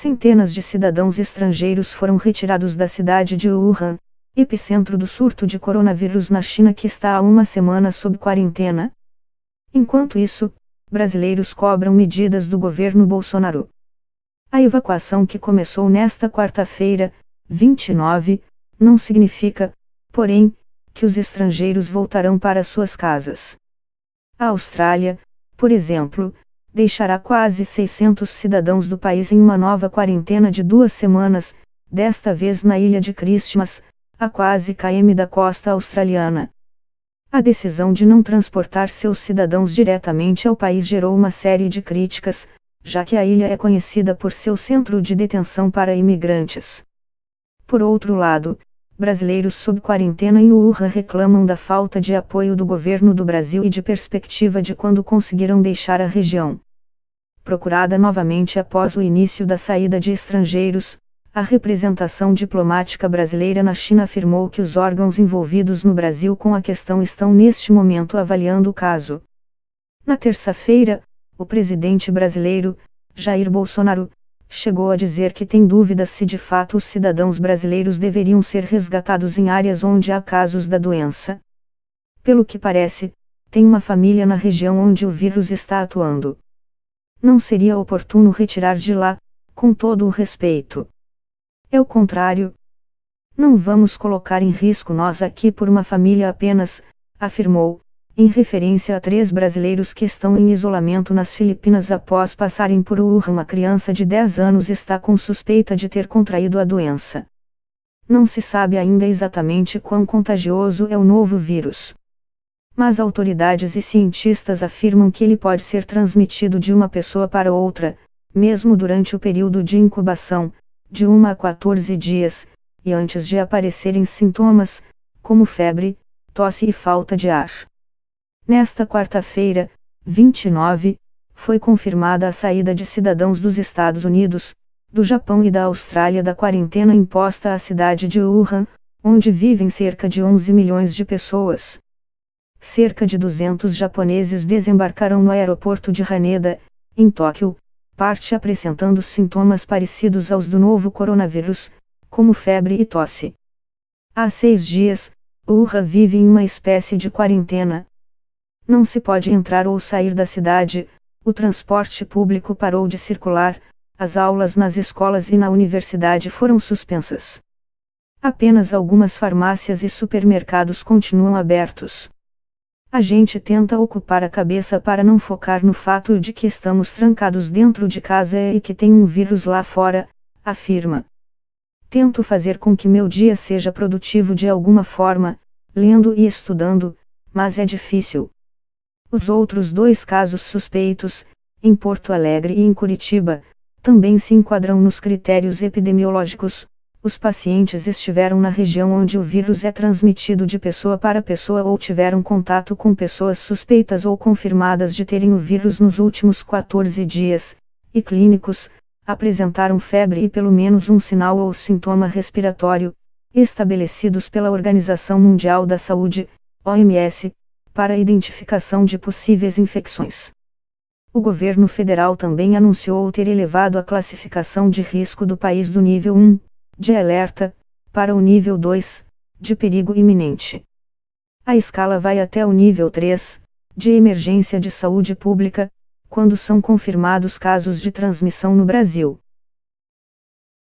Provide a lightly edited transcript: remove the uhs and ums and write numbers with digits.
Centenas de cidadãos estrangeiros foram retirados da cidade de Wuhan, epicentro do surto de coronavírus na China, que está há uma semana sob quarentena. Enquanto isso, brasileiros cobram medidas do governo Bolsonaro. A evacuação, que começou nesta quarta-feira, 29, não significa, porém, que os estrangeiros voltarão para suas casas. A Austrália, por exemplo, deixará quase 600 cidadãos do país em uma nova quarentena de 2 semanas, desta vez na ilha de Christmas, a quase km da costa australiana. A decisão de não transportar seus cidadãos diretamente ao país gerou uma série de críticas, já que a ilha é conhecida por seu centro de detenção para imigrantes. Por outro lado, brasileiros sob quarentena em Wuhan reclamam da falta de apoio do governo do Brasil e de perspectiva de quando conseguirão deixar a região. Procurada novamente após o início da saída de estrangeiros, a representação diplomática brasileira na China afirmou que os órgãos envolvidos no Brasil com a questão estão neste momento avaliando o caso. Na terça-feira, o presidente brasileiro, Jair Bolsonaro, chegou a dizer que tem dúvidas se de fato os cidadãos brasileiros deveriam ser resgatados em áreas onde há casos da doença. Pelo que parece, tem uma família na região onde o vírus está atuando. Não seria oportuno retirar de lá, com todo o respeito. É o contrário. Não vamos colocar em risco nós aqui por uma família apenas, afirmou, em referência a 3 brasileiros que estão em isolamento nas Filipinas após passarem por Wuhan. Uma criança de 10 anos está com suspeita de ter contraído a doença. Não se sabe ainda exatamente quão contagioso é o novo vírus. Mas autoridades e cientistas afirmam que ele pode ser transmitido de uma pessoa para outra, mesmo durante o período de incubação, de 1 a 14 dias, e antes de aparecerem sintomas, como febre, tosse e falta de ar. Nesta quarta-feira, 29, foi confirmada a saída de cidadãos dos Estados Unidos, do Japão e da Austrália da quarentena imposta à cidade de Wuhan, onde vivem cerca de 11 milhões de pessoas. Cerca de 200 japoneses desembarcaram no aeroporto de Haneda, em Tóquio, parte apresentando sintomas parecidos aos do novo coronavírus, como febre e tosse. Há 6 dias, Wuhan vive em uma espécie de quarentena. Não se pode entrar ou sair da cidade, o transporte público parou de circular, as aulas nas escolas e na universidade foram suspensas. Apenas algumas farmácias e supermercados continuam abertos. A gente tenta ocupar a cabeça para não focar no fato de que estamos trancados dentro de casa e que tem um vírus lá fora, afirma. Tento fazer com que meu dia seja produtivo de alguma forma, lendo e estudando, mas é difícil. Os outros 2 casos suspeitos, em Porto Alegre e em Curitiba, também se enquadram nos critérios epidemiológicos. Os pacientes estiveram na região onde o vírus é transmitido de pessoa para pessoa ou tiveram contato com pessoas suspeitas ou confirmadas de terem o vírus nos últimos 14 dias, e clínicos, apresentaram febre e pelo menos um sinal ou sintoma respiratório, estabelecidos pela Organização Mundial da Saúde, OMS, para a identificação de possíveis infecções. O governo federal também anunciou ter elevado a classificação de risco do país do nível 1, de alerta, para o nível 2, de perigo iminente. A escala vai até o nível 3, de emergência de saúde pública, quando são confirmados casos de transmissão no Brasil.